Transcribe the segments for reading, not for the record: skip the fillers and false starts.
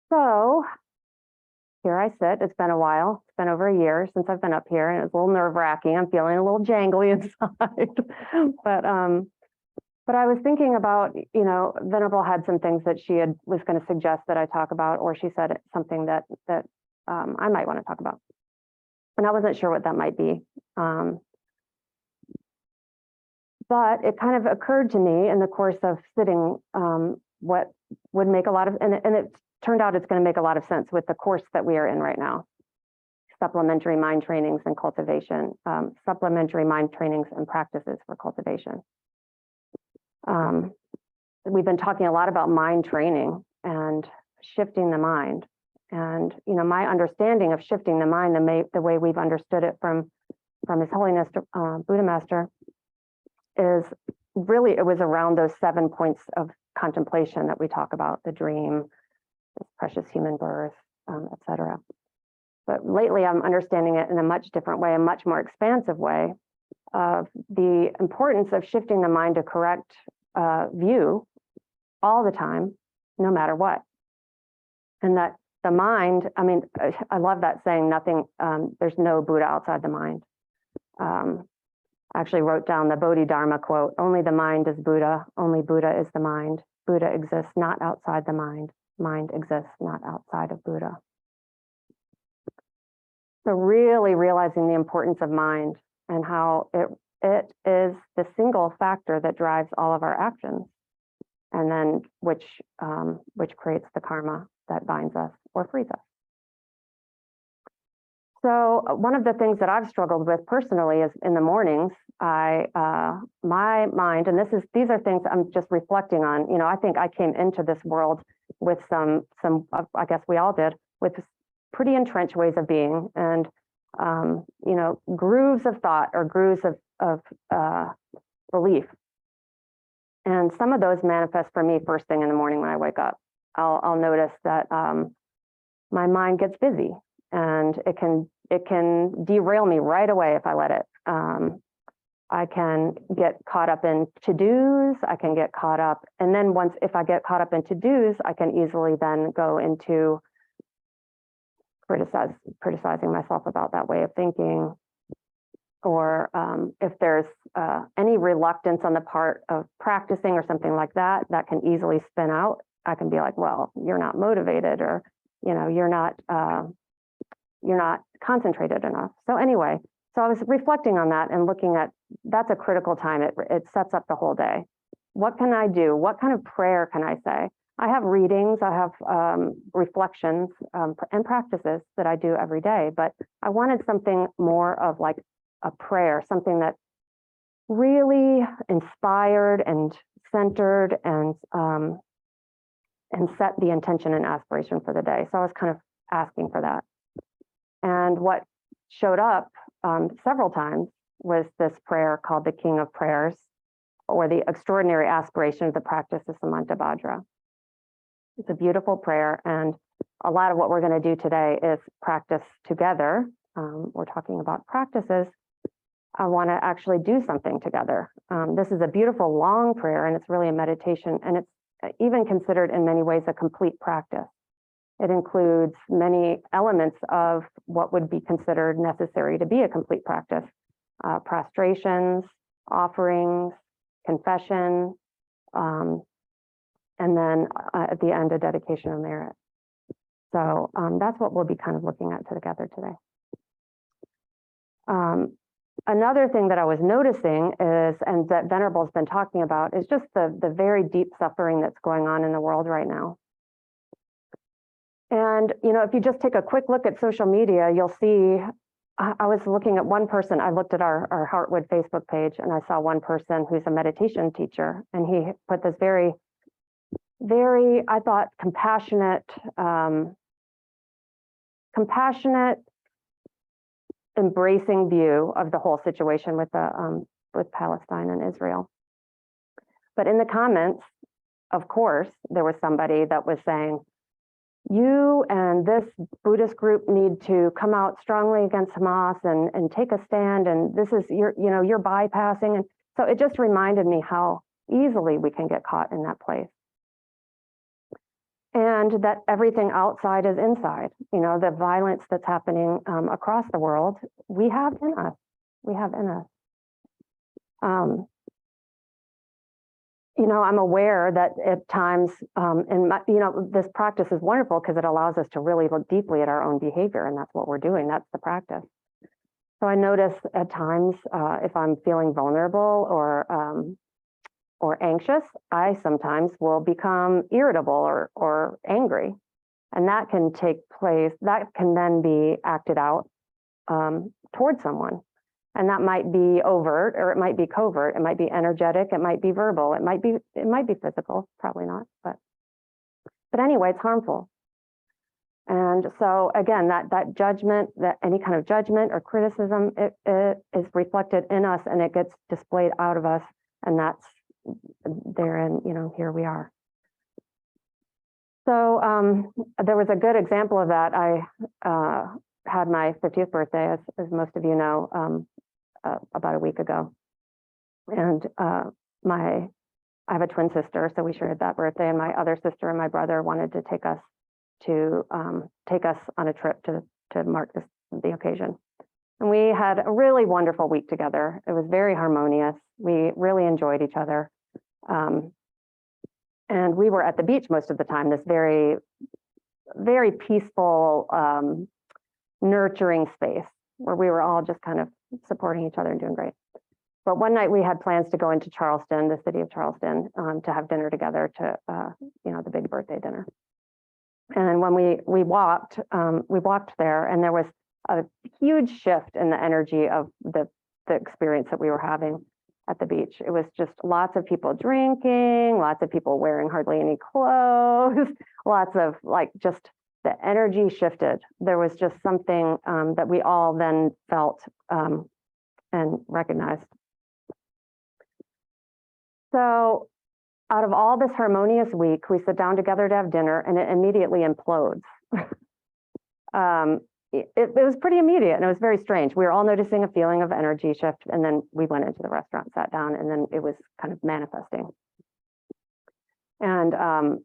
So here I sit. It's been a while. It's been over a year since I've been up here, and it's a little nerve-wracking. I'm feeling a little jangly inside. But I was thinking about, Venerable had some things that she was going to suggest that I talk about, or she said something that I might want to talk about, and I wasn't sure what that might be. But it kind of occurred to me in the course of sitting, what would make a lot of, and it turned out it's going to make a lot of sense with the course that we are in right now. Supplementary mind trainings and cultivation, supplementary mind trainings and practices for cultivation. We've been talking a lot about mind training and shifting the mind. And, my understanding of shifting the mind, the way we've understood it from His Holiness Buddha Master, is really, it was around those 7 points of contemplation that we talk about: the dream, this precious human birth, etc. But lately I'm understanding it in a much different way, a much more expansive way, of the importance of shifting the mind to correct view all the time, no matter what. And that the mind, I love that saying, there's no Buddha outside the mind. I actually wrote down the Bodhidharma quote: only the mind is Buddha, only Buddha is the mind. Buddha exists not outside the mind. Mind exists not outside of Buddha. So really realizing the importance of mind and how it is the single factor that drives all of our actions, and then which creates the karma that binds us or frees us. So one of the things that I've struggled with personally is in the mornings, my mind, and these are things I'm just reflecting on. I think I came into this world with some, I guess we all did, with pretty entrenched ways of being, and grooves of thought or grooves of belief. And some of those manifest for me first thing in the morning when I wake up. I'll notice that my mind gets busy, and it can derail me right away if I let it. I can get caught up in to-dos. I can get caught up, and then if I get caught up in to-dos, I can easily then go into criticizing myself about that way of thinking, or if there's any reluctance on the part of practicing or something like that, that can easily spin out. I can be like, well, you're not motivated, or you're not concentrated enough. So anyway, so I was reflecting on that and looking at, that's a critical time. It sets up the whole day. What can I do? What kind of prayer can I say? I have readings, I have reflections and practices that I do every day, but I wanted something more of like a prayer, something that really inspired and centered and set the intention and aspiration for the day. So I was kind of asking for that. And what showed up several times was this prayer called the King of Prayers, or the extraordinary aspiration of the practice of Samantabhadra. It's a beautiful prayer, and a lot of what we're going to do today is practice together. We're talking about practices. I want to actually do something together. This is a beautiful long prayer, and it's really a meditation, and it's even considered in many ways a complete practice. It includes many elements of what would be considered necessary to be a complete practice: prostrations, offerings, confession, and then at the end, a dedication of merit. So that's what we'll be kind of looking at together today. Another thing that I was noticing is, and that Venerable's been talking about, is just the very deep suffering that's going on in the world right now. And, if you just take a quick look at social media, you'll see, I was looking at one person, I looked at our Heartwood Facebook page, and I saw one person who's a meditation teacher, and he put this very, very, I thought, compassionate, embracing view of the whole situation with Palestine and Israel. But in the comments, of course, there was somebody that was saying, you and this Buddhist group need to come out strongly against Hamas and take a stand, and this is you're bypassing. And so it just reminded me how easily we can get caught in that place. And and that everything outside is inside. You know, the violence that's happening across the world, we have in us. We have in us. You know, I'm aware that at times, this practice is wonderful because it allows us to really look deeply at our own behavior, and that's what we're doing. That's the practice. So I notice at times if I'm feeling vulnerable or anxious, I sometimes will become irritable or angry, and that can take place. That can then be acted out towards someone. And that might be overt or it might be covert. It might be energetic. It might be verbal. It might be physical. Probably not, but anyway, it's harmful. And so again, that judgment, that any kind of judgment or criticism, it is reflected in us and it gets displayed out of us. And that's therein, you know, here we are. So there was a good example of that. I had my 50th birthday, as most of you know, about a week ago. And I have a twin sister, so we shared that birthday, and my other sister and my brother wanted to take us on a trip to mark the occasion. And we had a really wonderful week together. It was very harmonious. We really enjoyed each other. And we were at the beach most of the time, this very, very peaceful, nurturing space where we were all just kind of supporting each other and doing great. But one night we had plans to go into Charleston, the city of Charleston, to have dinner together to, the big birthday dinner. And when we walked there, and there was a huge shift in the energy of the experience that we were having at the beach. It was just lots of people drinking, lots of people wearing hardly any clothes, lots of just the energy shifted. There was just something that we all then felt and recognized. So out of all this harmonious week, we sit down together to have dinner and it immediately implodes. It was pretty immediate and it was very strange. We were all noticing a feeling of energy shift, and then we went into the restaurant, sat down, and then it was kind of manifesting. And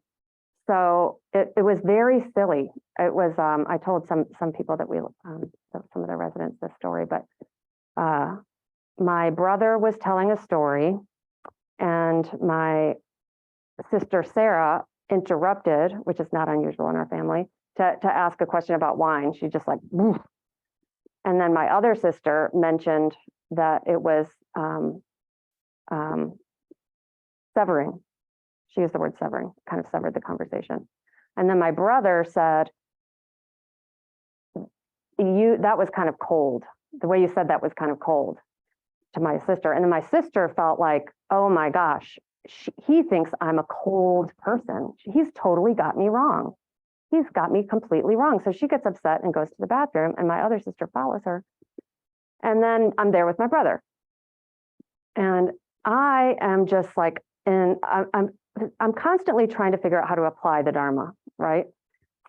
so it was very silly. It was, I told some people that some of the residents this story, but my brother was telling a story and my sister Sarah interrupted, which is not unusual in our family, to ask a question about wine. She just like, woof. And then my other sister mentioned that it was severing. She used the word severing, kind of severed the conversation. And then my brother said, that was kind of cold. The way you said that was kind of cold to my sister. And then my sister felt like, oh my gosh, he thinks I'm a cold person. He's totally got me wrong. He's got me completely wrong. So she gets upset and goes to the bathroom, and my other sister follows her. And then I'm there with my brother. And I am just like, I'm constantly trying to figure out how to apply the Dharma, right?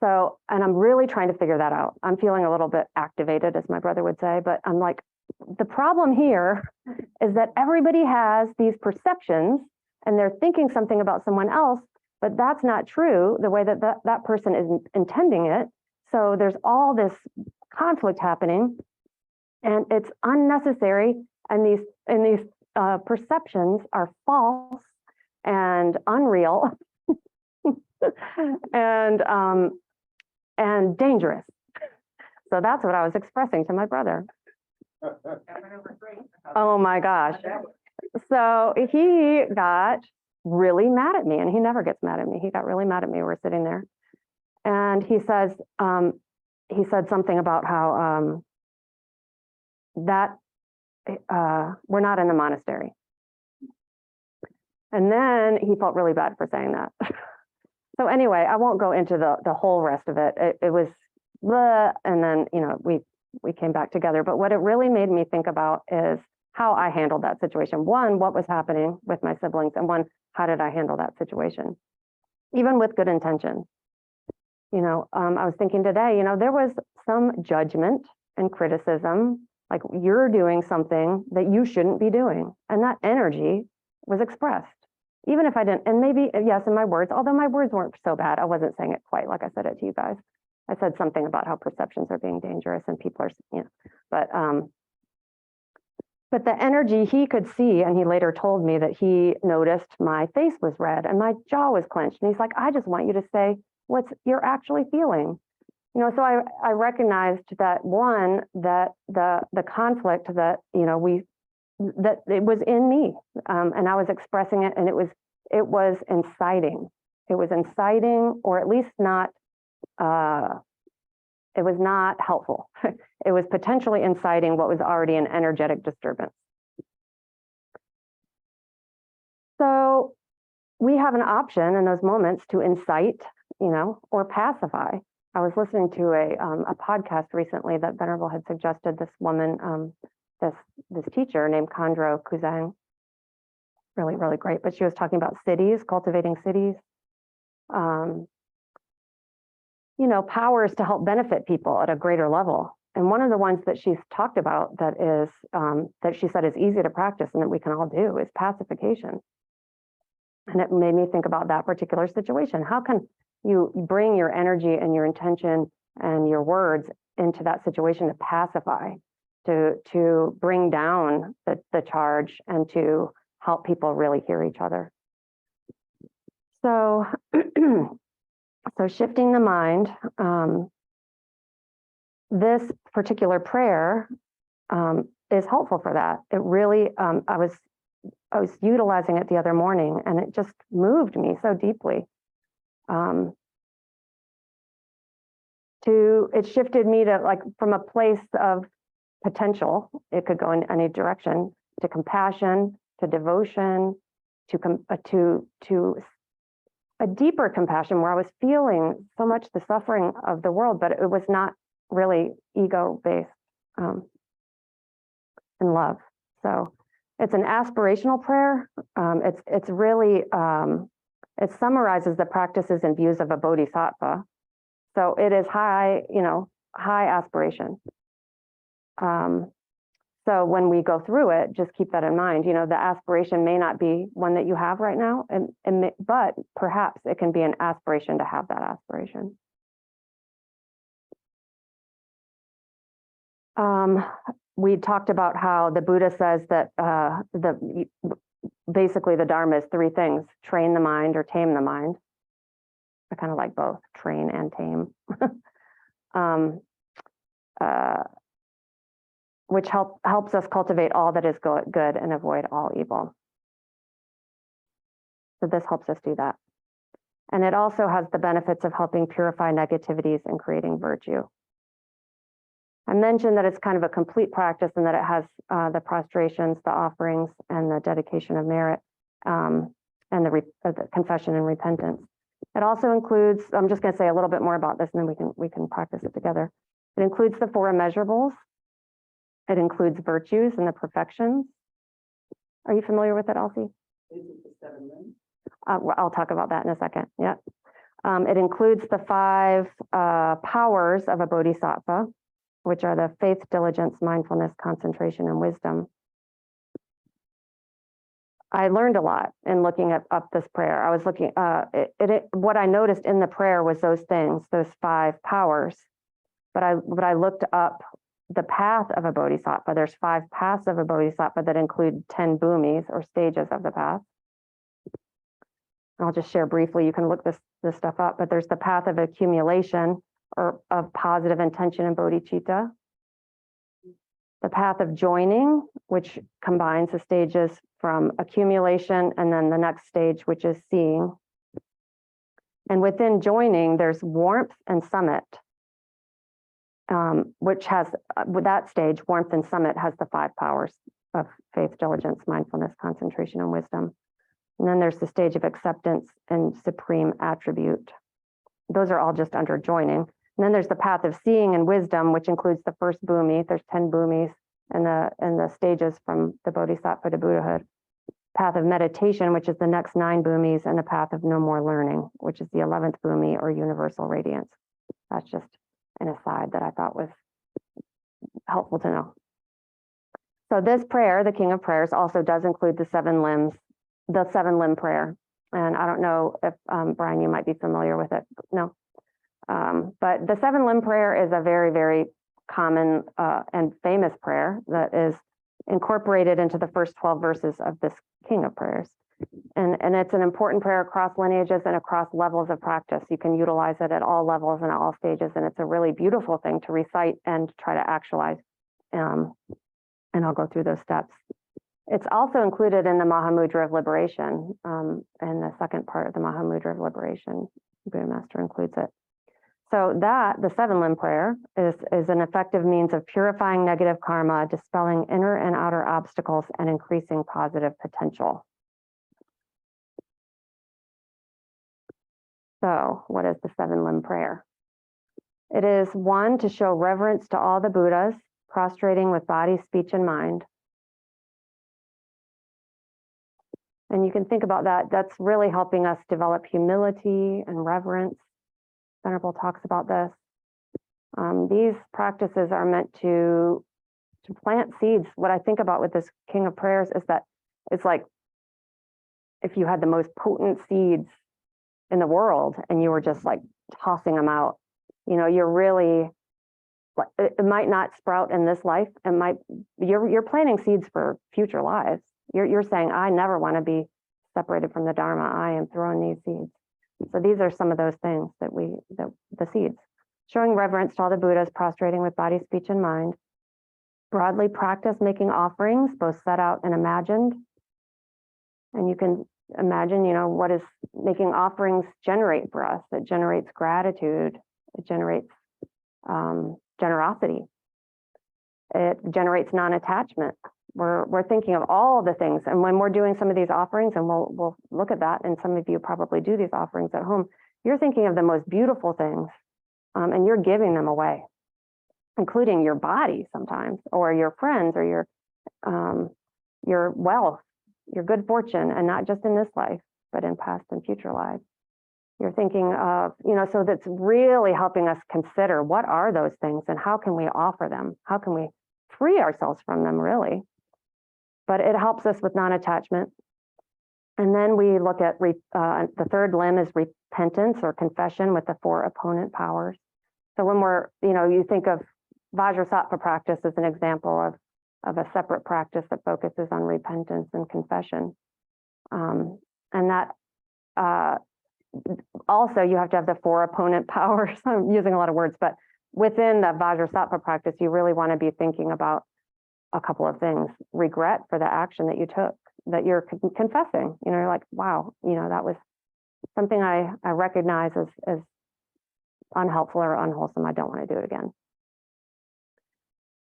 So, and I'm really trying to figure that out. I'm feeling a little bit activated, as my brother would say, but I'm like, the problem here is that everybody has these perceptions and they're thinking something about someone else, but that's not true the way that person is intending it. So there's all this conflict happening and it's unnecessary. And these perceptions are false and unreal and dangerous. So that's what I was expressing to my brother. Oh my gosh. So he got really mad at me, and he never gets mad at me. He got really mad at me. We're sitting there. And he said something about how we're not in the monastery. And then he felt really bad for saying that. So anyway, I won't go into the whole rest of it. It was bleh, and then, we came back together. But what it really made me think about is how I handled that situation. One, what was happening with my siblings, and one, how did I handle that situation? Even with good intention. I was thinking today, there was some judgment and criticism, like you're doing something that you shouldn't be doing. And that energy was expressed. even if I didn't, and maybe, yes, in my words, although my words weren't so bad, I wasn't saying it quite like I said it to you guys. I said something about how perceptions are being dangerous and people are, but the energy he could see, and he later told me that he noticed my face was red and my jaw was clenched. And he's like, I just want you to say what you're actually feeling. So I recognized that one, that the conflict that, that it was in me, and I was expressing it, and it was inciting. It was inciting, or at least not, it was not helpful. It was potentially inciting what was already an energetic disturbance. So we have an option in those moments to incite, or pacify. I was listening to a podcast recently that Venerable had suggested. This woman, this teacher named Kandro Kuzang, really, really great. But she was talking about cities, cultivating cities. Powers to help benefit people at a greater level. And one of the ones that she's talked about that is, that she said is easy to practice and that we can all do, is pacification. And it made me think about that particular situation. How can you bring your energy and your intention and your words into that situation to pacify, to bring down the charge and to help people really hear each other? So, so shifting the mind, this particular prayer is helpful for that. It really, I was utilizing it the other morning, and it just moved me so deeply. It shifted me to, like, from a place of potential, it could go in any direction, to compassion, to devotion, to a deeper compassion, where I was feeling so much the suffering of the world, but it was not really ego-based, and love. So it's an aspirational prayer. It's really, it summarizes the practices and views of a bodhisattva. So it is high, high aspiration. So when we go through it, just keep that in mind. The aspiration may not be one that you have right now, but perhaps it can be an aspiration to have that aspiration. We talked about how the Buddha says that basically the Dharma is three things: train the mind or tame the mind. I kind of like both, train and tame. Which helps us cultivate all that is good and avoid all evil. So this helps us do that. And it also has the benefits of helping purify negativities and creating virtue. I mentioned that it's kind of a complete practice, and that it has the prostrations, the offerings, and the dedication of merit, and the confession and repentance. It also includes, I'm just going to say a little bit more about this, and then we can practice it together. It includes the four immeasurables. It includes virtues and the perfections. Are you familiar with it, Elsie? Is it the 7 limbs? I'll talk about that in a second. Yeah. It includes the 5 powers of a bodhisattva, which are the faith, diligence, mindfulness, concentration, and wisdom. I learned a lot in looking up this prayer. I was looking, what I noticed in the prayer was those things, those 5 powers. But I looked up the path of a bodhisattva. There's 5 paths of a bodhisattva that include 10 bhumis, or stages of the path. I'll just share briefly. You can look this stuff up, but there's the path of accumulation, or of positive intention and bodhicitta. The path of joining, which combines the stages from accumulation and then the next stage, which is seeing. And within joining, there's warmth and summit, which has, with that stage, warmth and summit has the 5 powers of faith, diligence, mindfulness, concentration, and wisdom. And then there's the stage of acceptance and supreme attribute. Those are all just under joining. And then there's the path of seeing and wisdom, which includes the first bhumi. There's 10 bhumis and the stages from the bodhisattva to Buddhahood. Path of meditation, which is the next 9 bhumis, and the path of no more learning, which is the 11th bhumi, or universal radiance. That's just an aside that I thought was helpful to know. So this prayer, the King of Prayers, also does include the 7 limbs the 7-limb prayer. And I don't know if, Brian, you might be familiar with it. No. But the 7-limb prayer is a very, very common and famous prayer that is incorporated into the first 12 verses of this King of Prayers. And it's an important prayer across lineages and across levels of practice. You can utilize it at all levels and at all stages, and it's a really beautiful thing to recite and try to actualize. And I'll go through those steps. It's also included in the Mahamudra of Liberation, and the second part of the Mahamudra of Liberation. Buddha Master includes it. So that, the 7-limb prayer, is an effective means of purifying negative karma, dispelling inner and outer obstacles, and increasing positive potential. So what is the 7-limb prayer? It is one, to show reverence to all the Buddhas, prostrating with body, speech, and mind. And you can think about that. That's really helping us develop humility and reverence. Venerable talks about this. These practices are meant to plant seeds. What I think about with this King of Prayers is that it's like if you had the most potent seeds in the world and you were just like tossing them out, you know, you're really, it might not sprout in this life. It might, you're planting seeds for future lives. You're saying, I never want to be separated from the Dharma. I am throwing these seeds. So these are some of those things that the seeds. Showing reverence to all the Buddhas, prostrating with body, speech, and mind. Broadly practice making offerings, both set out and imagined. And you can imagine, you know, what is making offerings generate for us? It generates gratitude. It generates generosity. It generates non-attachment. We're thinking of all the things, and when we're doing some of these offerings, and we'll look at that, and some of you probably do these offerings at home, you're thinking of the most beautiful things, and you're giving them away, including your body sometimes, or your friends, or your wealth, your good fortune, and not just in this life, but in past and future lives. You're thinking of, you know, so that's really helping us consider what are those things and how can we offer them? How can we free ourselves from them, really? But it helps us with non-attachment. And then we look at the third limb is repentance or confession with the 4 opponent powers. So when we're, you know, you think of Vajrasattva practice as an example of a separate practice that focuses on repentance and confession. And that also you have to have the 4 opponent powers. I'm using a lot of words, but within the Vajrasattva practice, you really want to be thinking about a couple of things. Regret for the action that you took, that you're confessing. You know, you're like, wow, you know, that was something I recognize as unhelpful or unwholesome. I don't want to do it again.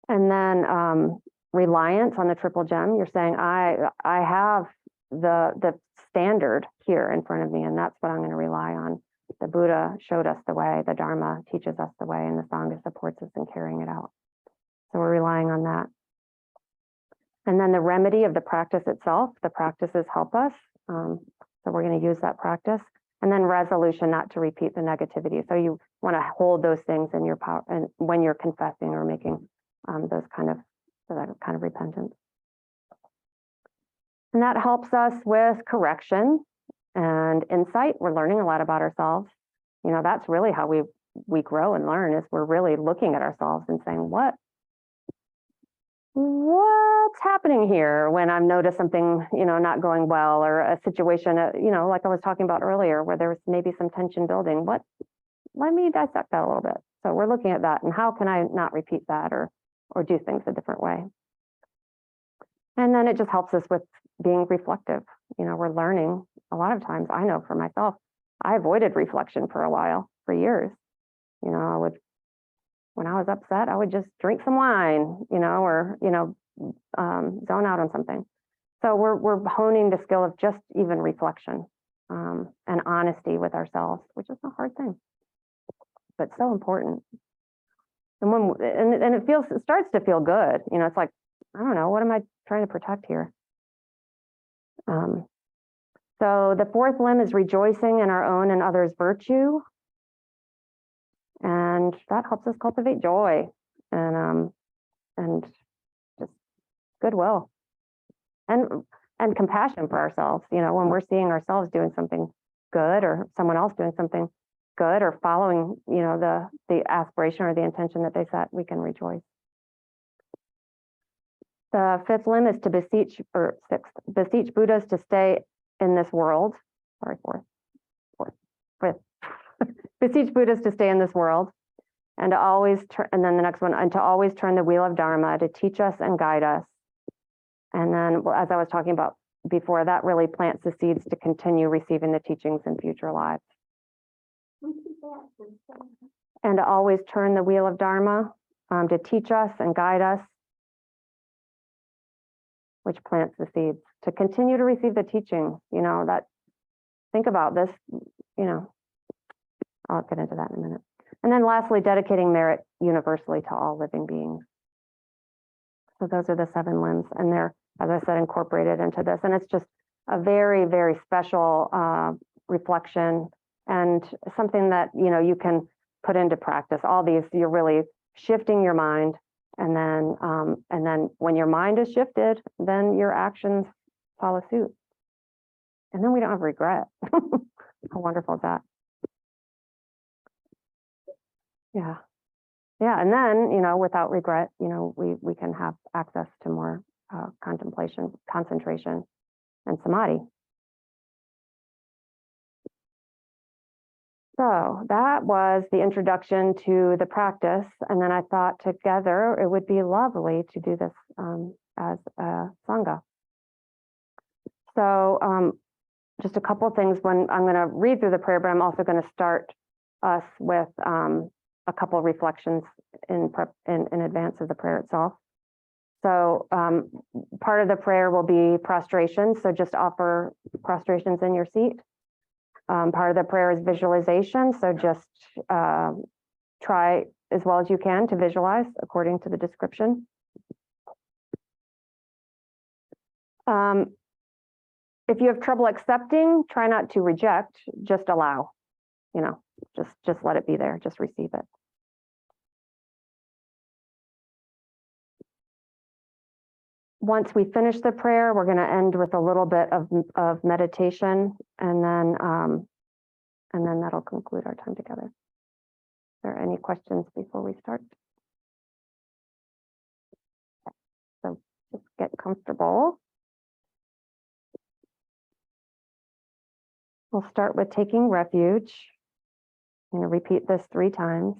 And then reliance on the triple gem. You're saying, I have the standard here in front of me, and that's what I'm going to rely on. The Buddha showed us the way, the Dharma teaches us the way, and the Sangha supports us in carrying it out. So we're relying on that. And then the remedy of the practice itself, the practices help us. So we're going to use that practice. And then resolution not to repeat the negativity. So you want to hold those things in your power, and when you're confessing or making that kind of repentance. And that helps us with correction and insight. We're learning a lot about ourselves. You know, that's really how we grow and learn, is we're really looking at ourselves and saying, what's happening here when I've noticed something, you know, not going well, or a situation, you know, like I was talking about earlier, where there was maybe some tension building. Let me dissect that a little bit. So we're looking at that, and how can I not repeat that or do things a different way? And then it just helps us with being reflective. You know, we're learning a lot of times. I know for myself, I avoided reflection for a while, for years. You know, when I was upset, I would just drink some wine, you know, or, you know, zone out on something. So we're honing the skill of just even reflection and honesty with ourselves, which is a hard thing, but so important. And it starts to feel good. You know, it's like, I don't know, what am I trying to protect here? So the 4th limb is rejoicing in our own and others' virtue. And that helps us cultivate joy and just goodwill. And and compassion for ourselves. When we're seeing ourselves doing something good or someone else doing something good or following, the aspiration or the intention that they set, we can rejoice. The fifth limb is to beseech Buddhas to stay in this world. Sorry, fifth. Beseech Buddhas to stay in this world, and to always and then the next one, and to always turn the wheel of Dharma to teach us and guide us. And then, as I was talking about before, that really plants the seeds to continue receiving the teachings in future lives. And to always turn the wheel of Dharma to teach us and guide us, which plants the seeds to continue to receive the teaching. Think about this, I'll get into that in a minute. And then lastly, dedicating merit universally to all living beings. So those are the 7 limbs, and they're, as I said, incorporated into this. And it's just a very, very special reflection and something that, you can put into practice. All these, you're really shifting your mind. And then when your mind is shifted, then your actions follow suit. And then we don't have regret. How wonderful is that? Yeah. Yeah. And then, without regret, we can have access to more contemplation, concentration, and samadhi. So that was the introduction to the practice. And then I thought together it would be lovely to do this as a Sangha. So just a couple of things. When I'm going to read through the prayer, but I'm also going to start us with a couple of reflections in advance of the prayer itself. So part of the prayer will be prostration. So just offer prostrations in your seat. Part of the prayer is visualization. So just try as well as you can to visualize according to the description. If you have trouble accepting, try not to reject, just allow, just let it be there, just receive it. Once we finish the prayer, we're going to end with a little bit of meditation, and then that'll conclude our time together. Are there any questions before we start? So just get comfortable. We'll start with taking refuge. I'm going to repeat this 3 times.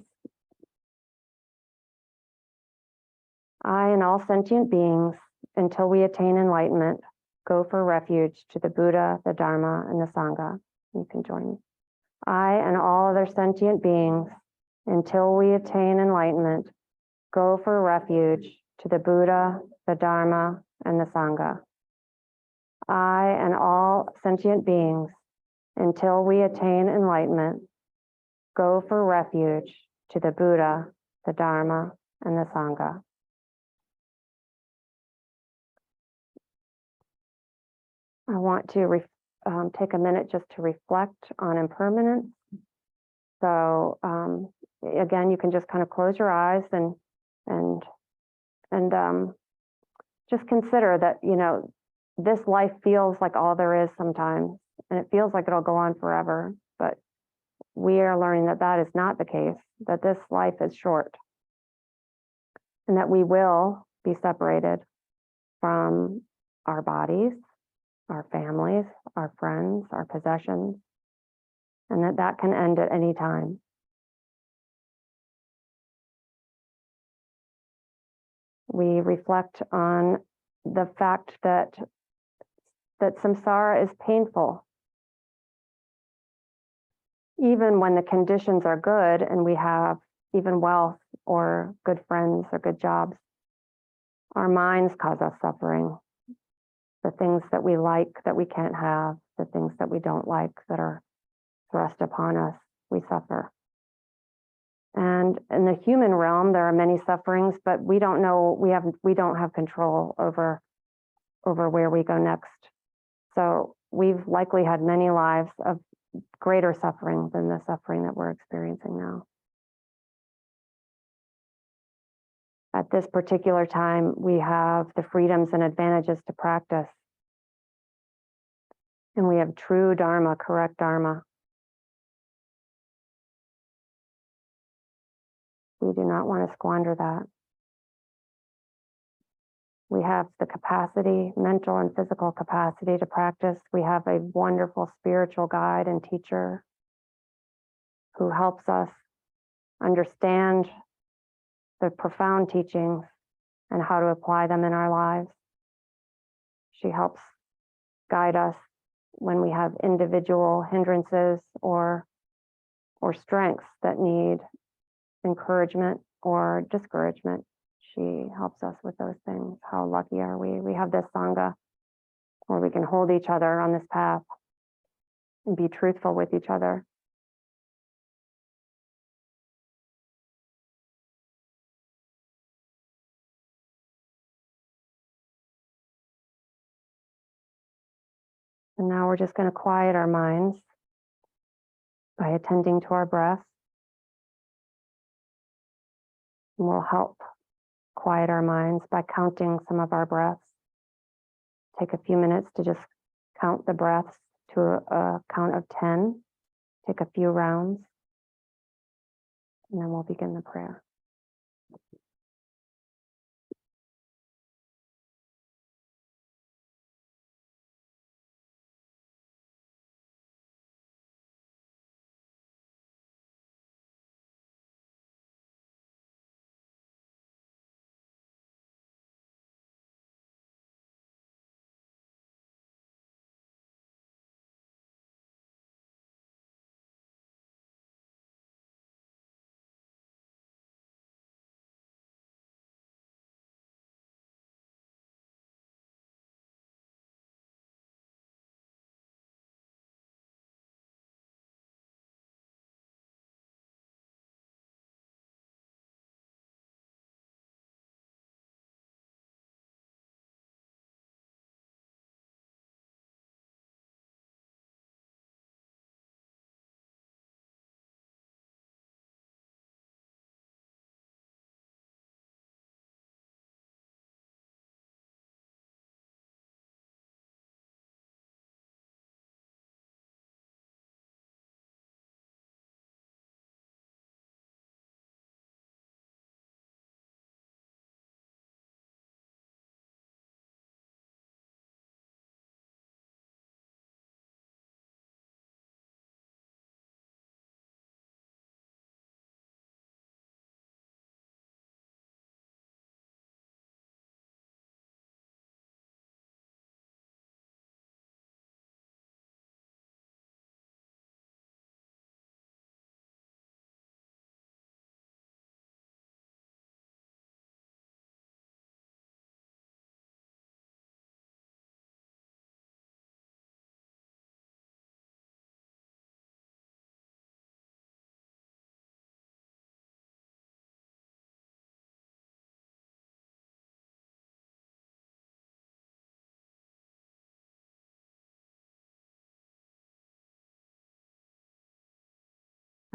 I and all sentient beings, until we attain enlightenment, go for refuge to the Buddha, the Dharma, and the Sangha. You can join me. I and all other sentient beings, until we attain enlightenment, go for refuge to the Buddha, the Dharma, and the Sangha. I and all sentient beings, until we attain enlightenment, go for refuge to the Buddha, the Dharma, and the Sangha. I want to take a minute just to reflect on impermanence. So again, you can just kind of close your eyes and just consider that, this life feels like all there is sometimes, and it feels like it'll go on forever. But we are learning that that is not the case, that this life is short, and that we will be separated from our bodies, our families, our friends, our possessions, and that can end at any time. We reflect on the fact that samsara is painful. Even when the conditions are good and we have even wealth or good friends or good jobs, our minds cause us suffering. The things that we like that we can't have, the things that we don't like that are thrust upon us, we suffer. And in the human realm, there are many sufferings, but we don't know, we don't have control over where we go next. So we've likely had many lives of greater suffering than the suffering that we're experiencing now. At this particular time, we have the freedoms and advantages to practice. And we have true Dharma, correct Dharma. We do not want to squander that. We have the capacity, mental and physical capacity to practice. We have a wonderful spiritual guide and teacher who helps us understand the profound teachings and how to apply them in our lives. She helps guide us when we have individual hindrances or strengths that need encouragement or discouragement. She helps us with those things. How lucky are we? We have this Sangha where we can hold each other on this path and be truthful with each other. And now we're just going to quiet our minds by attending to our breath. And we'll help quiet our minds by counting some of our breaths. Take a few minutes to just count the breaths to a count of 10. Take a few rounds. And then we'll begin the prayer.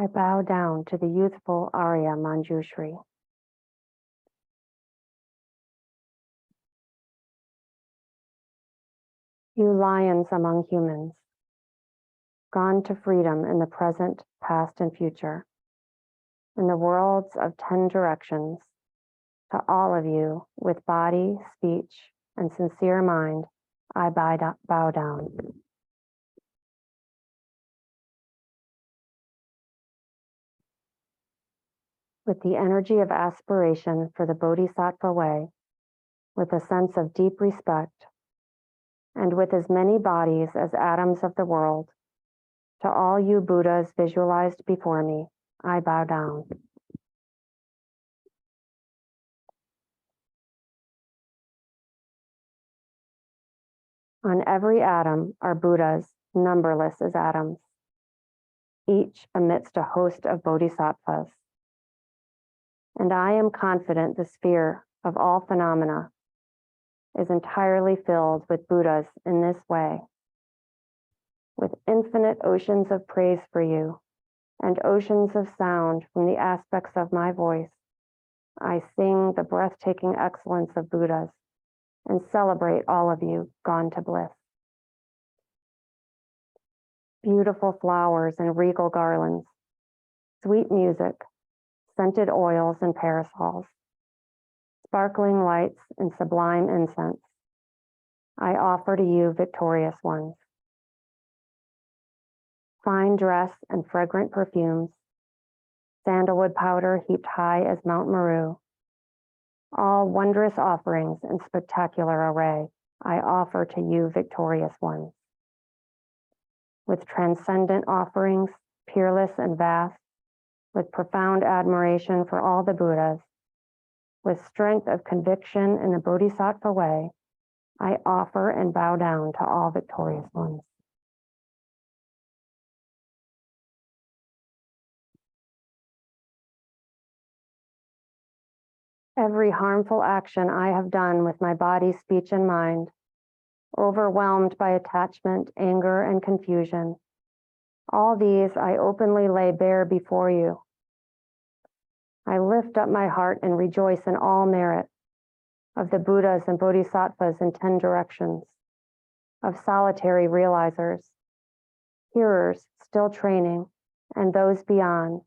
I bow down to the youthful Arya Manjushri. You lions among humans, gone to freedom in the present, past, and future, in the worlds of 10 directions, to all of you with body, speech, and sincere mind, I bow down. With the energy of aspiration for the Bodhisattva way, with a sense of deep respect, and with as many bodies as atoms of the world, to all you Buddhas visualized before me, I bow down. On every atom are Buddhas, numberless as atoms, each amidst a host of bodhisattvas. And I am confident the sphere of all phenomena is entirely filled with Buddhas in this way, with infinite oceans of praise for you and oceans of sound from the aspects of my voice. I sing the breathtaking excellence of Buddhas and celebrate all of you gone to bliss. beautiful flowers and regal garlands, sweet music, scented oils and parasols, sparkling lights and sublime incense, I offer to you, victorious ones. Fine dress and fragrant perfumes, sandalwood powder heaped high as Mount Meru, all wondrous offerings in spectacular array, I offer to you, victorious ones. With transcendent offerings, peerless and vast, with profound admiration for all the Buddhas, with strength of conviction in the Bodhisattva way, I offer and bow down to all victorious ones. Every harmful action I have done with my body, speech, and mind, overwhelmed by attachment, anger, and confusion, all these I openly lay bare before you. I lift up my heart and rejoice in all merit of the Buddhas and Bodhisattvas in 10 directions, of solitary realizers, hearers still training, and those beyond,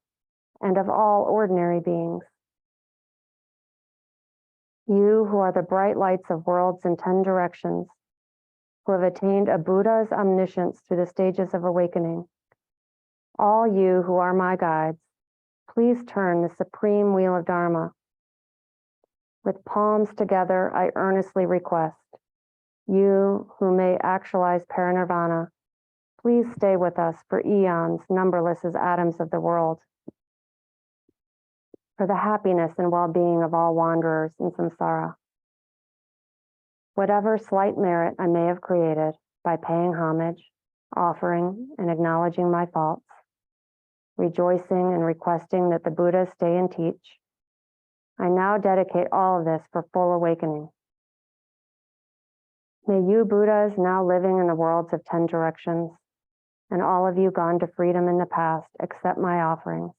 and of all ordinary beings. You who are the bright lights of worlds in 10 directions, who have attained a Buddha's omniscience through the stages of awakening, all you who are my guides, please turn the supreme wheel of Dharma. With palms together, I earnestly request, you who may actualize parinirvana, please stay with us for eons, numberless as atoms of the world, for the happiness and well-being of all wanderers in samsara. Whatever slight merit I may have created by paying homage, offering, and acknowledging my faults, rejoicing and requesting that the Buddhas stay and teach, I now dedicate all of this for full awakening. May you Buddhas now living in the worlds of 10 directions, and all of you gone to freedom in the past, accept my offerings.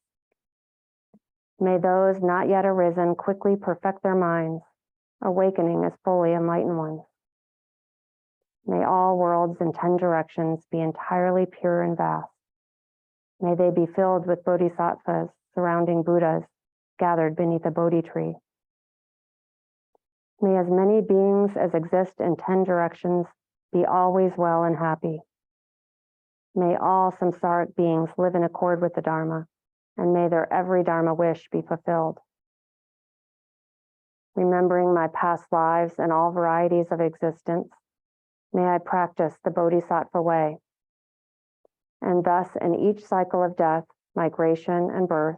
May those not yet arisen quickly perfect their minds, awakening as fully enlightened ones. May all worlds in 10 directions be entirely pure and vast. May they be filled with bodhisattvas surrounding Buddhas gathered beneath a Bodhi tree. May as many beings as exist in 10 directions be always well and happy. May all samsaric beings live in accord with the Dharma, and may their every Dharma wish be fulfilled. Remembering my past lives and all varieties of existence, may I practice the Bodhisattva way. And thus, in each cycle of death, migration, and birth,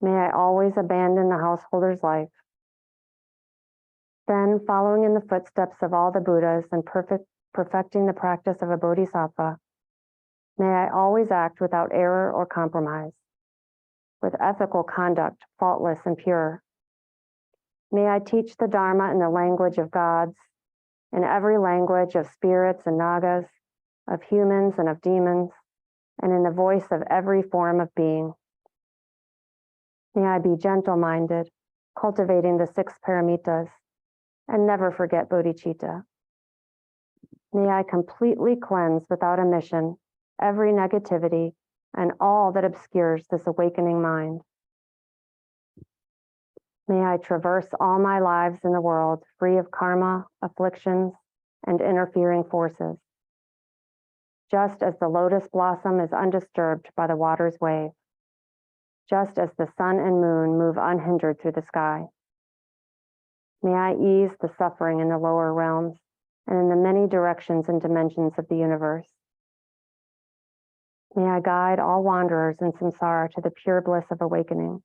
may I always abandon the householder's life. Then, following in the footsteps of all the Buddhas and perfecting the practice of a Bodhisattva, may I always act without error or compromise, with ethical conduct, faultless and pure. May I teach the Dharma in the language of gods, in every language of spirits and nagas, of humans and of demons, and in the voice of every form of being. May I be gentle-minded, cultivating the 6 paramitas, and never forget bodhicitta. May I completely cleanse without omission every negativity and all that obscures this awakening mind. May I traverse all my lives in the world free of karma, afflictions, and interfering forces, just as the lotus blossom is undisturbed by the water's wave, just as the sun and moon move unhindered through the sky. May I ease the suffering in the lower realms and in the many directions and dimensions of the universe. May I guide all wanderers in samsara to the pure bliss of awakening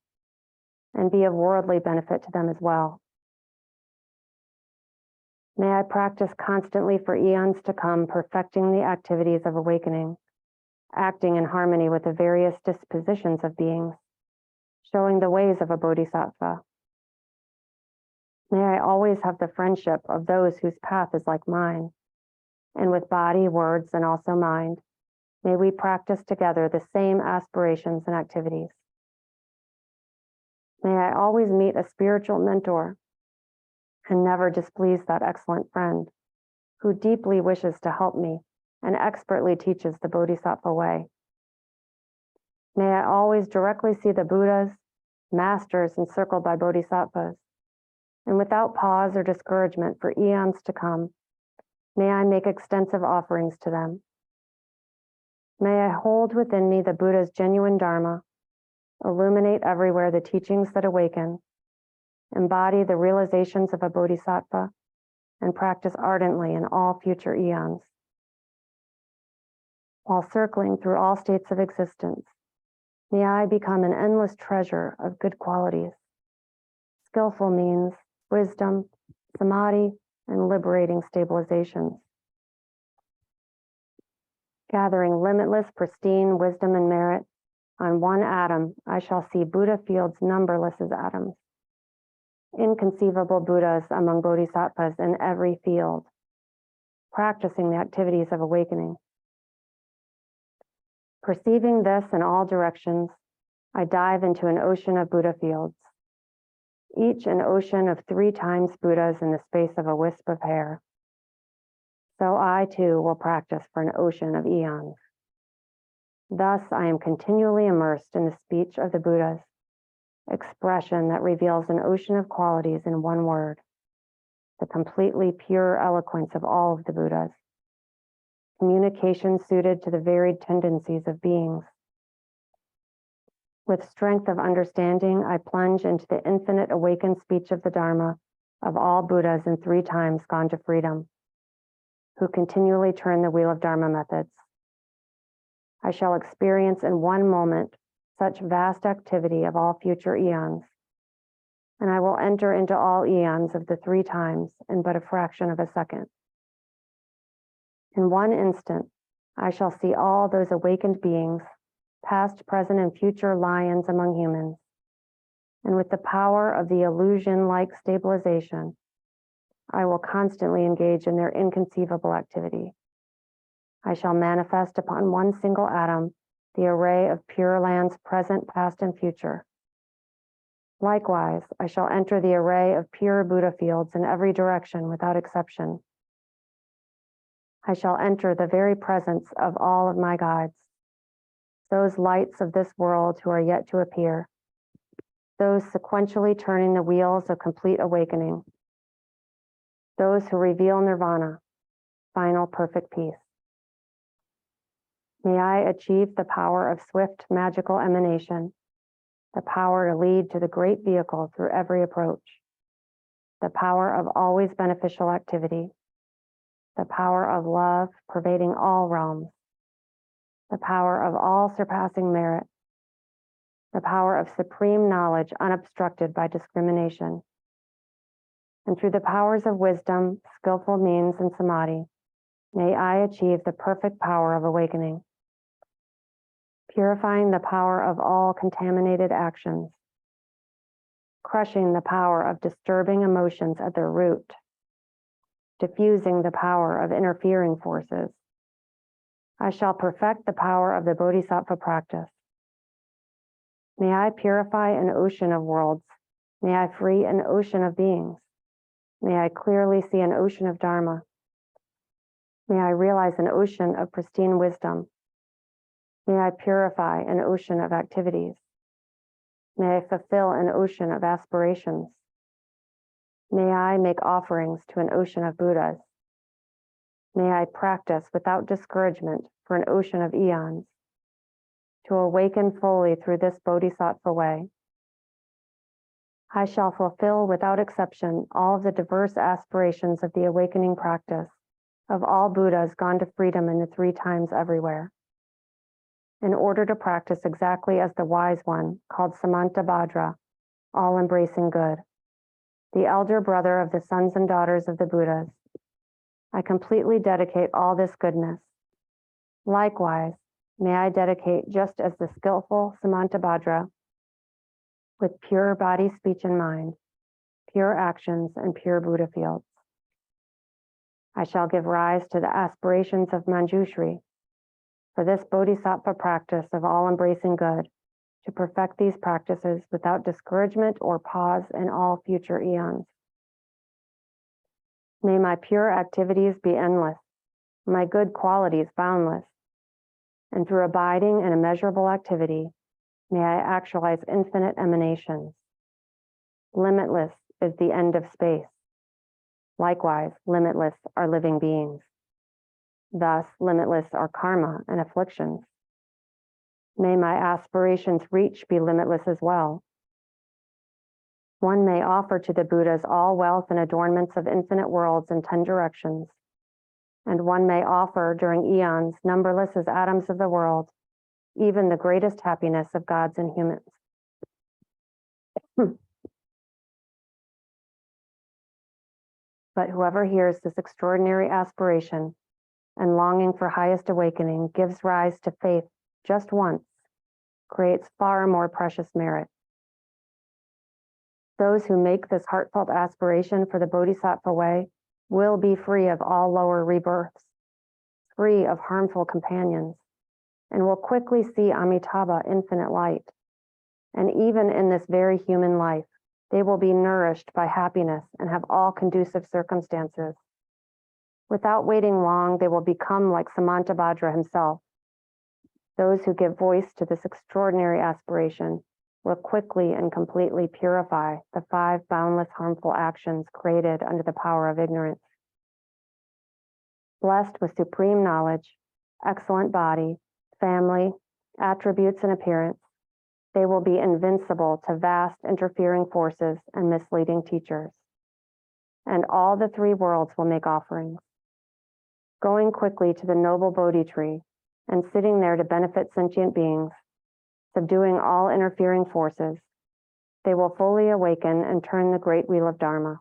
and be of worldly benefit to them as well. May I practice constantly for eons to come, perfecting the activities of awakening, acting in harmony with the various dispositions of beings, showing the ways of a bodhisattva. May I always have the friendship of those whose path is like mine, and with body, words, and also mind, may we practice together the same aspirations and activities. May I always meet a spiritual mentor and never displease that excellent friend who deeply wishes to help me and expertly teaches the Bodhisattva way. May I always directly see the Buddhas, masters encircled by Bodhisattvas, and without pause or discouragement for eons to come, may I make extensive offerings to them. May I hold within me the Buddha's genuine Dharma, illuminate everywhere the teachings that awaken, embody the realizations of a Bodhisattva, and practice ardently in all future eons. While circling through all states of existence, may I become an endless treasure of good qualities, skillful means, wisdom, samadhi, and liberating stabilizations. Gathering limitless, pristine wisdom and merit, on one atom, I shall see Buddha fields numberless as atoms. Inconceivable Buddhas among Bodhisattvas in every field, practicing the activities of awakening. Perceiving this in all directions, I dive into an ocean of Buddha fields, each an ocean of 3 times Buddhas in the space of a wisp of hair. So I too will practice for an ocean of eons. Thus I am continually immersed in the speech of the Buddhas, expression that reveals an ocean of qualities in one word, the completely pure eloquence of all of the Buddhas, communication suited to the varied tendencies of beings. With strength of understanding, I plunge into the infinite awakened speech of the Dharma of all Buddhas in 3 times gone to freedom, who continually turn the wheel of Dharma methods. I shall experience in one moment such vast activity of all future eons, and I will enter into all eons of the 3 times in but a fraction of a second. In one instant, I shall see all those awakened beings, past, present, and future lions among humans, and with the power of the illusion-like stabilization, I will constantly engage in their inconceivable activity. I shall manifest upon one single atom the array of pure lands present, past, and future. Likewise, I shall enter the array of pure Buddha fields in every direction without exception. I shall enter the very presence of all of my guides, those lights of this world who are yet to appear, those sequentially turning the wheels of complete awakening, those who reveal nirvana, final perfect peace. May I achieve the power of swift magical emanation, the power to lead to the great vehicle through every approach, the power of always beneficial activity, the power of love pervading all realms, the power of all surpassing merit, the power of supreme knowledge unobstructed by discrimination, and through the powers of wisdom, skillful means, and samadhi, may I achieve the perfect power of awakening, purifying the power of all contaminated actions, crushing the power of disturbing emotions at their root, diffusing the power of interfering forces. I shall perfect the power of the Bodhisattva practice. May I purify an ocean of worlds. May I free an ocean of beings. May I clearly see an ocean of Dharma. May I realize an ocean of pristine wisdom. May I purify an ocean of activities. May I fulfill an ocean of aspirations. May I make offerings to an ocean of Buddhas. May I practice without discouragement for an ocean of eons, to awaken fully through this Bodhisattva way. I shall fulfill without exception all of the diverse aspirations of the awakening practice of all Buddhas gone to freedom in the 3 times everywhere, in order to practice exactly as the wise one called Samantabhadra, all-embracing good, the elder brother of the sons and daughters of the Buddhas. I completely dedicate all this goodness. Likewise, may I dedicate just as the skillful Samantabhadra, with pure body, speech, and mind, pure actions, and pure Buddha fields. I shall give rise to the aspirations of Manjushri, for this Bodhisattva practice of all-embracing good, to perfect these practices without discouragement or pause in all future eons. May my pure activities be endless. my good qualities boundless, and through abiding in immeasurable activity, may I actualize infinite emanations. Limitless is the end of space. Likewise, limitless are living beings. Thus, limitless are karma and afflictions. May my aspirations reach be limitless as well. One may offer to the Buddhas all wealth and adornments of infinite worlds in 10 directions, and one may offer during eons numberless as atoms of the world, even the greatest happiness of gods and humans. But whoever hears this extraordinary aspiration and longing for highest awakening gives rise to faith just once, creates far more precious merit. Those who make this heartfelt aspiration for the Bodhisattva way will be free of all lower rebirths, free of harmful companions, and will quickly see Amitabha, infinite light. And even in this very human life, they will be nourished by happiness and have all conducive circumstances. Without waiting long, they will become like Samantabhadra himself. Those who give voice to this extraordinary aspiration will quickly and completely purify the 5 boundless harmful actions created under the power of ignorance. Blessed with supreme knowledge, excellent body, family, attributes, and appearance, they will be invincible to vast interfering forces and misleading teachers. And all the 3 worlds will make offerings. Going quickly to the noble Bodhi tree and sitting there to benefit sentient beings, subduing all interfering forces, they will fully awaken and turn the great wheel of Dharma.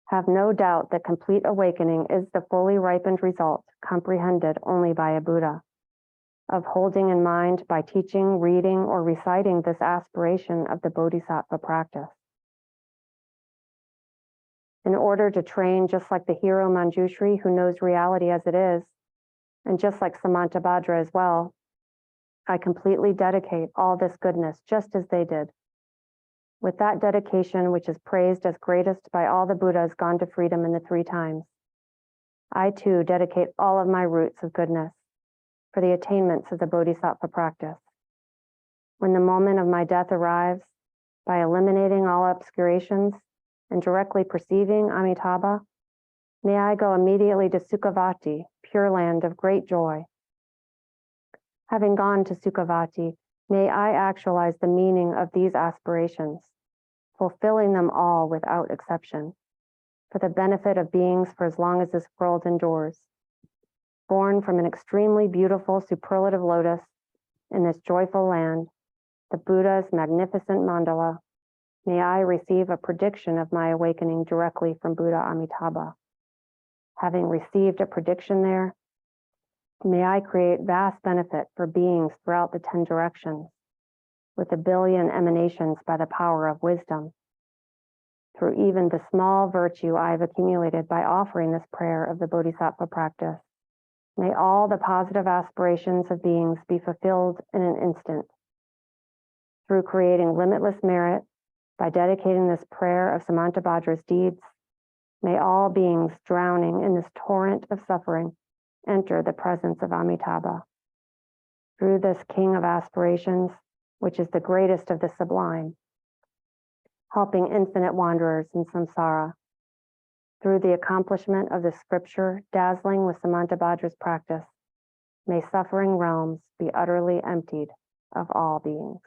Have no doubt that complete awakening is the fully ripened result comprehended only by a Buddha, of holding in mind by teaching, reading, or reciting this aspiration of the Bodhisattva practice. In order to train just like the hero Manjushri who knows reality as it is, and just like Samantabhadra as well, I completely dedicate all this goodness just as they did. With that dedication, which is praised as greatest by all the Buddhas gone to freedom in the 3 times, I too dedicate all of my roots of goodness for the attainments of the Bodhisattva practice. When the moment of my death arrives, by eliminating all obscurations and directly perceiving Amitabha, may I go immediately to Sukhavati, pure land of great joy. Having gone to Sukhavati, may I actualize the meaning of these aspirations, fulfilling them all without exception, for the benefit of beings for as long as this world endures. Born from an extremely beautiful superlative lotus in this joyful land, the Buddha's magnificent mandala, may I receive a prediction of my awakening directly from Buddha Amitabha. Having received a prediction there, may I create vast benefit for beings throughout the 10 directions, with 1 billion emanations by the power of wisdom. Through even the small virtue I have accumulated by offering this prayer of the Bodhisattva practice, may all the positive aspirations of beings be fulfilled in an instant. Through creating limitless merit, by dedicating this prayer of Samantabhadra's deeds, may all beings drowning in this torrent of suffering enter the presence of Amitabha. Through this king of aspirations, which is the greatest of the sublime, helping infinite wanderers in samsara. Through the accomplishment of the scripture dazzling with Samantabhadra's practice, may suffering realms be utterly emptied of all beings.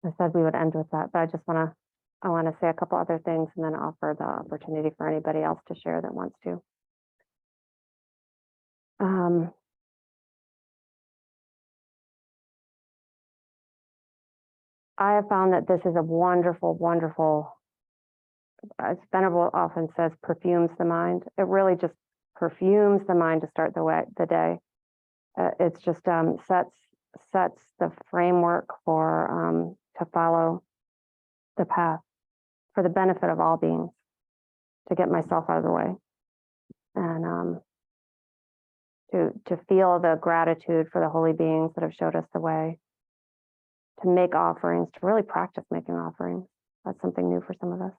I said we would end with that, but I want to say a couple other things and then offer the opportunity for anybody else to share that wants to. I have found that this is a wonderful, wonderful, as Venerable often says, perfumes the mind. It really just perfumes the mind to start the day. It's just sets the framework for to follow the path for the benefit of all beings, to get myself out of the way, and to feel the gratitude for the holy beings that have showed us the way, to make offerings, to really practice making offerings. That's something new for some of us.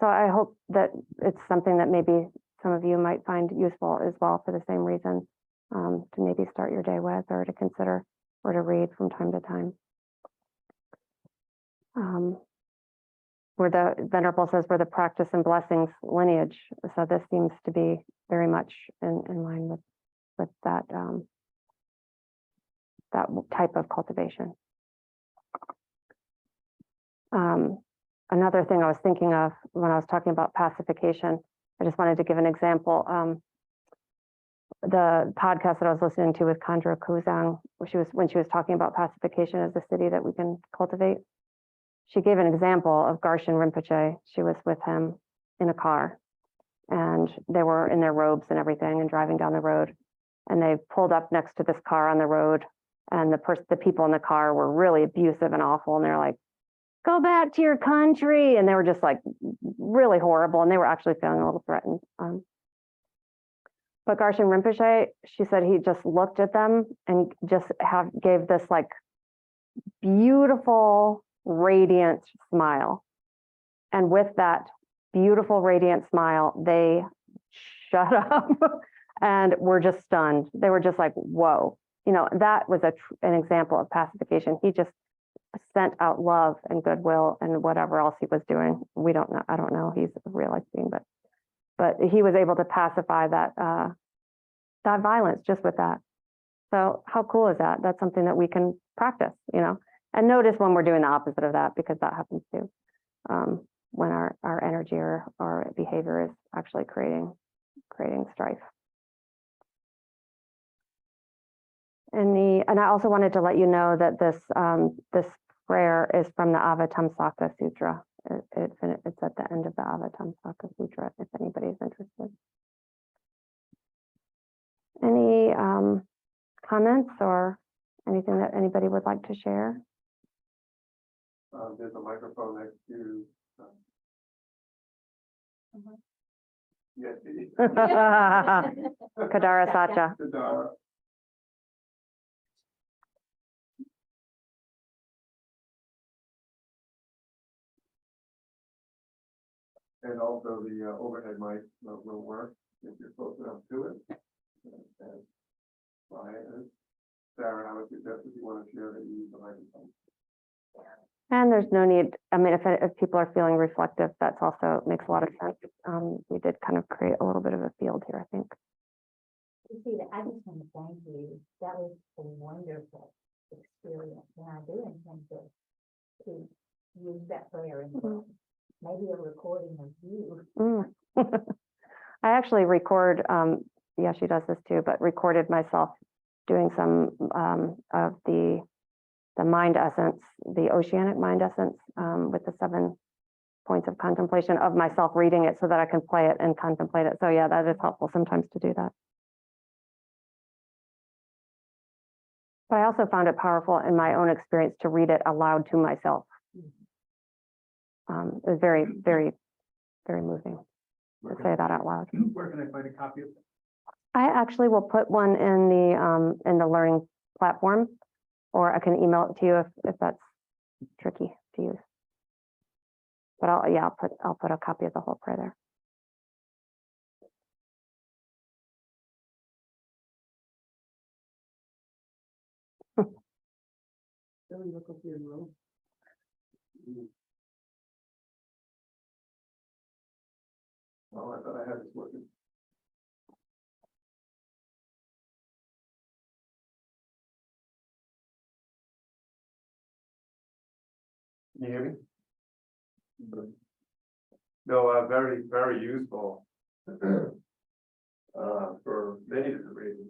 So I hope that it's something that maybe some of you might find useful as well for the same reason, to maybe start your day with, or to consider, or to read from time to time. Where the Venerable says we're the practice and blessings lineage. So this seems to be very much in line with that, that type of cultivation. Another thing I was thinking of when I was talking about pacification, I just wanted to give an example. The podcast that I was listening to with Khandra Kuzang, when she was talking about pacification as a city that we can cultivate, she gave an example of Garshin Rinpoche. She was with him in a car, and they were in their robes and everything and driving down the road. And they pulled up next to this car on the road, and the people in the car were really abusive and awful. And they're like, "Go back to your country." And they were just like really horrible. And they were actually feeling a little threatened. But Garshin Rinpoche, she said he just looked at them and just gave this like beautiful, radiant smile. And with that beautiful, radiant smile, they shut up and were just stunned. They were just like, whoa. You know, that was an example of pacification. He just sent out love and goodwill and whatever else he was doing. We don't know. I don't know. He's a realized being, but he was able to pacify that violence just with that. So how cool is that? That's something that we can practice, you know, and notice when we're doing the opposite of that, because that happens too. When our energy or our behavior is actually creating strife. And I also wanted to let you know that this prayer is from the Avatamsaka Sutra. It's at the end of the Avatamsaka Sutra, if anybody's interested. Any comments or anything that anybody would like to share? There's a microphone next to. Yes. Kadara Sacha. Kadara. And also the overhead mic will work if you're close enough to it. And Brian, Sarah, I would suggest if you want to share that you use the microphone. And there's no need. I mean, if people are feeling reflective, that's also makes a lot of sense. We did kind of create a little bit of a field here, I think. You see, I just want to thank you. That was a wonderful experience, and I do intend to use that prayer in maybe a recording of you. I actually record. Yeah, she does this too, but recorded myself doing some of the mind essence, the oceanic mind essence, with the 7 points of contemplation of myself reading it so that I can play it and contemplate it. So yeah, that is helpful sometimes to do that. But I also found it powerful in my own experience to read it aloud to myself. It was very, very, very moving to say that out loud. Where can I find a copy of it? I actually will put one in the learning platform, or I can email it to you if that's tricky to use. But I'll put a copy of the whole prayer there. Oh, I thought I had this working. Can you hear me? No, very, very useful for many different reasons.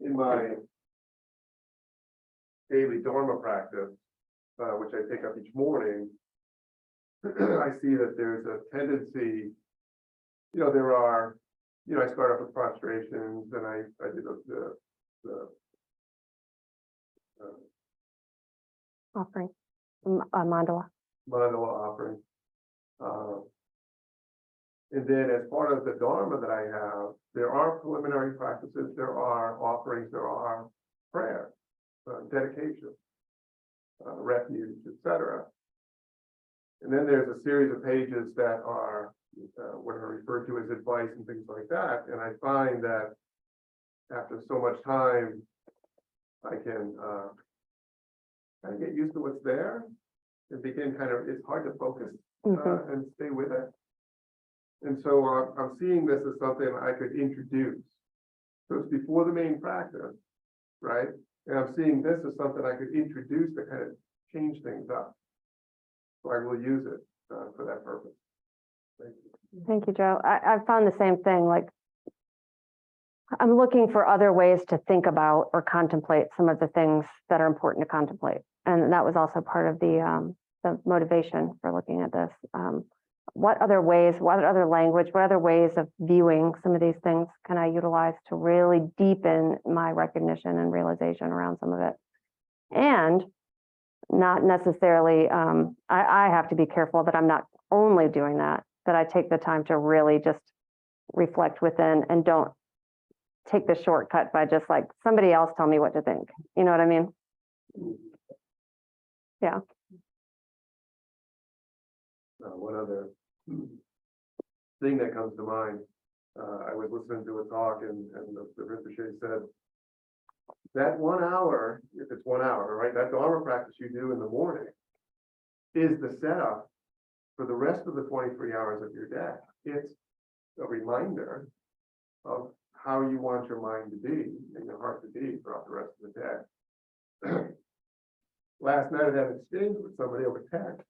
In my daily Dharma practice, which I take up each morning, I see that there's a tendency, there are, I start off with prostrations, and I do the Offering a mandala. mandala offering. And then as part of the Dharma that I have, there are preliminary practices, there are offerings, there are prayer, dedication, refuge, etc. And then there's a series of pages that are what are referred to as advice and things like that. And I find that after so much time, I can kind of get used to what's there and begin it's hard to focus and stay with it. And so I'm seeing this as something I could introduce. So it's before the main practice, right? And I'm seeing this as something I could introduce to kind of change things up. So I will use it for that purpose. Thank you. Thank you, Joe. I've found the same thing. Like, I'm looking for other ways to think about or contemplate some of the things that are important to contemplate. And that was also part of the motivation for looking at this. What other ways, what other language, what other ways of viewing some of these things can I utilize to really deepen my recognition and realization around some of it? And not necessarily, I have to be careful that I'm not only doing that I take the time to really just reflect within and don't take the shortcut by just like somebody else tell me what to think. You know what I mean? Yeah. One other thing that comes to mind, I was listening to a talk and the Rinpoche said, that 1 hour, if it's 1 hour, right, that Dharma practice you do in the morning is the setup for the rest of the 23 hours of your day. It's a reminder of how you want your mind to be and your heart to be throughout the rest of the day. Last night I had an exchange with somebody over text.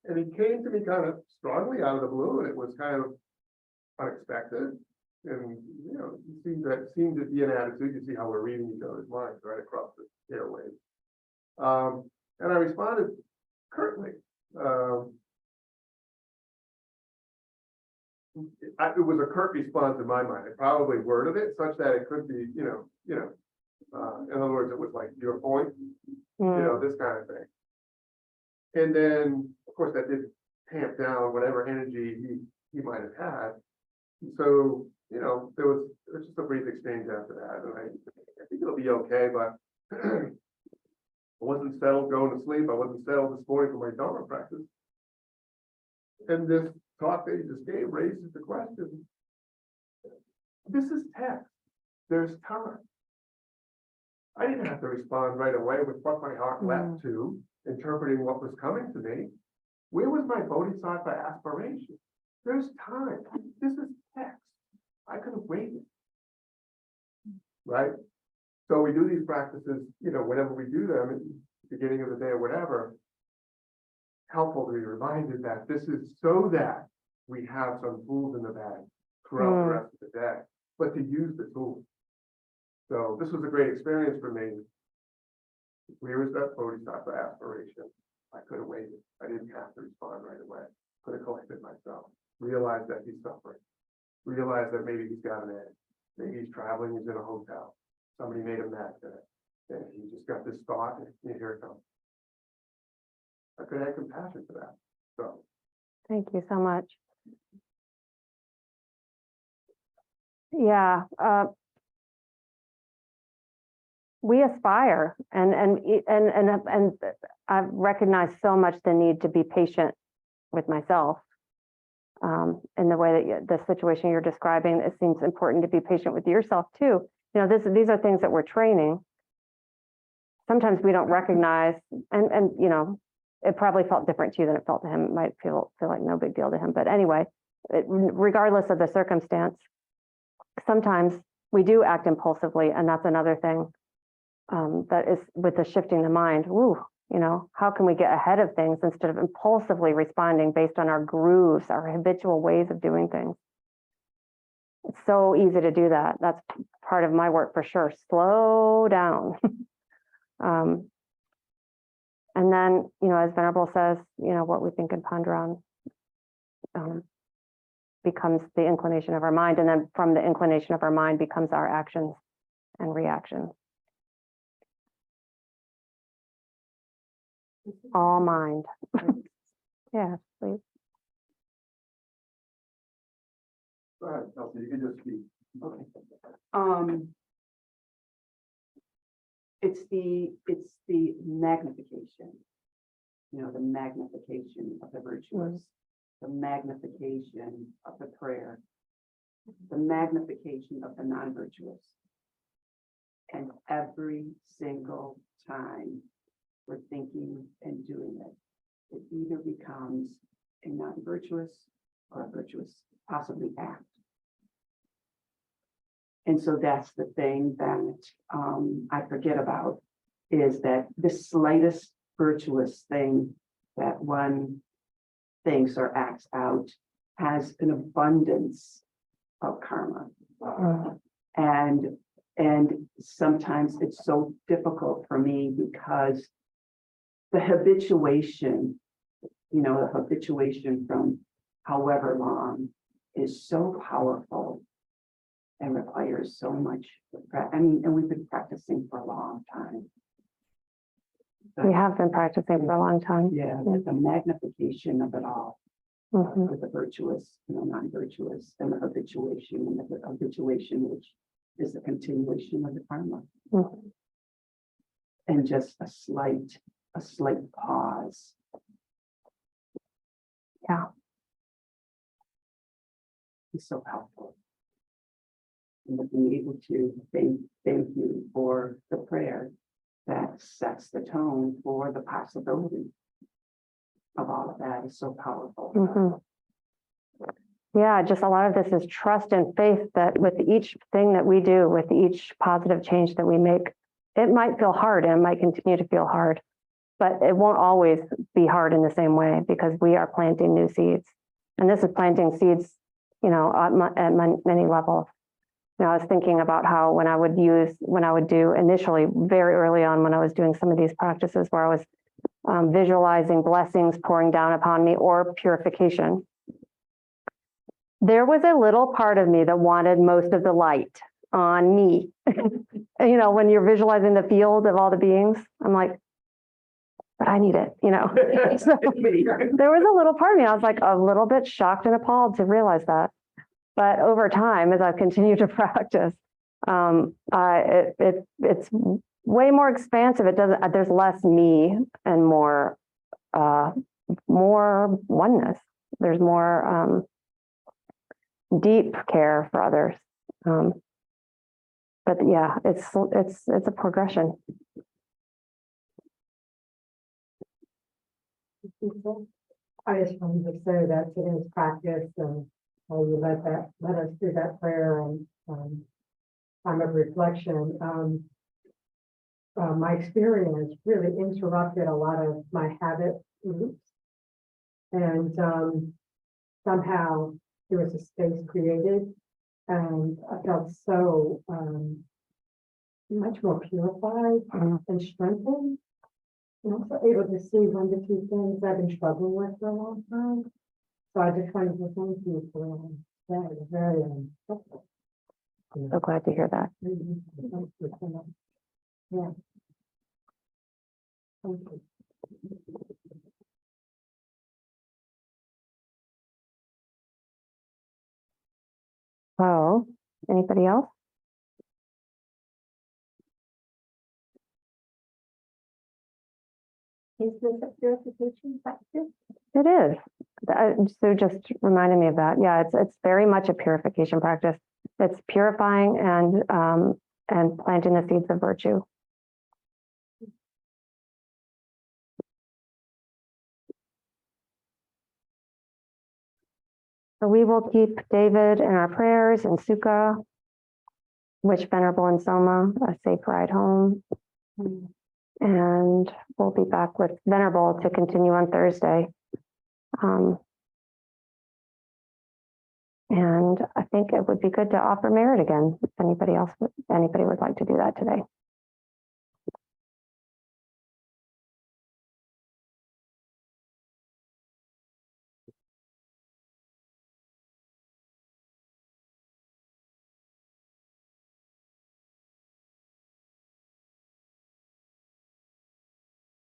And he came to me kind of strongly out of the blue, and it was kind of unexpected. And, it seemed to be an attitude. You see how we're reading each other's minds right across the airwaves. And I responded curtly. It was a curt response in my mind. I probably worded it such that it could be, in other words, it was like your point, this kind of thing. And then, of course, that did tamp down whatever energy he might have had. So, there was just a brief exchange after that. And I think it'll be okay, but I wasn't settled going to sleep. I wasn't settled this morning for my Dharma practice. And this talk that he just gave raises the question. This is text. There's time. I didn't have to respond right away with what my heart leapt to, interpreting what was coming to me. Where was my bodhisattva aspiration? There's time. This is text. I could have waited. Right? So we do these practices, whenever we do them at the beginning of the day or whatever, helpful to be reminded that this is so that we have some tools in the bag throughout the rest of the day, but to use the tools. So this was a great experience for me. Where is that bodhisattva aspiration? I could have waited. I didn't have to respond right away. Could have collected myself. Realize that he's suffering. Realize that maybe he's got an edge. Maybe he's traveling, he's in a hotel. Somebody made him mad today. And he just got this thought, and here it comes. I could have compassion for that. So Thank you so much. Yeah. We aspire, and I've recognized so much the need to be patient with myself. In the way that the situation you're describing, it seems important to be patient with yourself too. These are things that we're training. Sometimes we don't recognize, and it probably felt different to you than it felt to him. It might feel like no big deal to him, but anyway, regardless of the circumstance, sometimes we do act impulsively, and that's another thing that is with the shifting the mind. Ooh, you know, how can we get ahead of things instead of impulsively responding based on our grooves, our habitual ways of doing things? It's so easy to do that. That's part of my work for sure. Slow down. And then, you know, as Venerable says, you know, what we think and ponder on becomes the inclination of our mind. And then from the inclination of our mind becomes our actions and reactions. All mind. Yeah, please. Go ahead, Kelsey, you can just speak. Okay. It's the magnification, you know, the magnification of the virtuous, the magnification of the prayer, the magnification of the non-virtuous. And every single time we're thinking and doing it, it either becomes a non-virtuous or a virtuous, possibly act. And so that's the thing that I forget about, is that the slightest virtuous thing that one thinks or acts out has an abundance of karma. And sometimes it's so difficult for me because the habituation, you know, the habituation from however long is so powerful and requires so much. I mean, and we've been practicing for a long time. We have been practicing for a long time. Yeah, the magnification of it all, Mhm. with the virtuous and the non-virtuous, and the habituation, and the habituation, which is the continuation of the karma. Mhm. And just a slight pause. Yeah. Is so helpful. And being able to thank you for the prayer that sets the tone for the possibility of all of that is so powerful. Mhm. Yeah, just a lot of this is trust and faith that with each thing that we do, with each positive change that we make, it might feel hard and it might continue to feel hard, but it won't always be hard in the same way because we are planting new seeds. And this is planting seeds, you know, at many levels. You know, I was thinking about how when I would do initially, very early on, when I was doing some of these practices where I was visualizing blessings pouring down upon me or purification, there was a little part of me that wanted most of the light on me. You know, when you're visualizing the field of all the beings, I'm like, but I need it, you know. So there was a little part of me, I was like a little bit shocked and appalled to realize that. But over time, as I've continued to practice, it's way more expansive. It doesn't. There's less me and more oneness. There's more deep care for others. But yeah, it's a progression. I just wanted to say that today's practice and how you let us do that prayer and time of reflection. My experience really interrupted a lot of my habit loops, and somehow there was a space created, and I felt so much more purified and strengthened. And also able to see 1 to 2 things I've been struggling with for a long time. So I just wanted to thank you for that. It was very helpful. So glad to hear that. Yeah. Thank you. So, anybody else? Is this a purification practice? It is. Sue just reminded me of that. Yeah, it's very much a purification practice. It's purifying and planting the seeds of virtue. So we will keep David in our prayers and Sukha. wish Venerable and Soma a safe ride home. And we'll be back with Venerable to continue on Thursday. And I think it would be good to offer merit again, if anybody would like to do that today.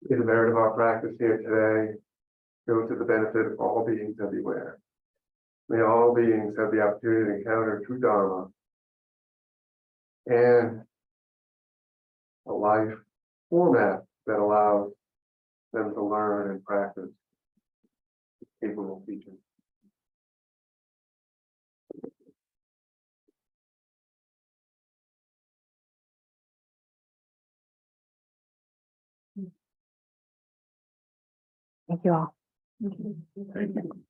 May the merit of our practice here today go to the benefit of all beings everywhere. May all beings have the opportunity to encounter true Dharma and a life format that allows them to learn and practice capable teaching. Thank you all. Thank you.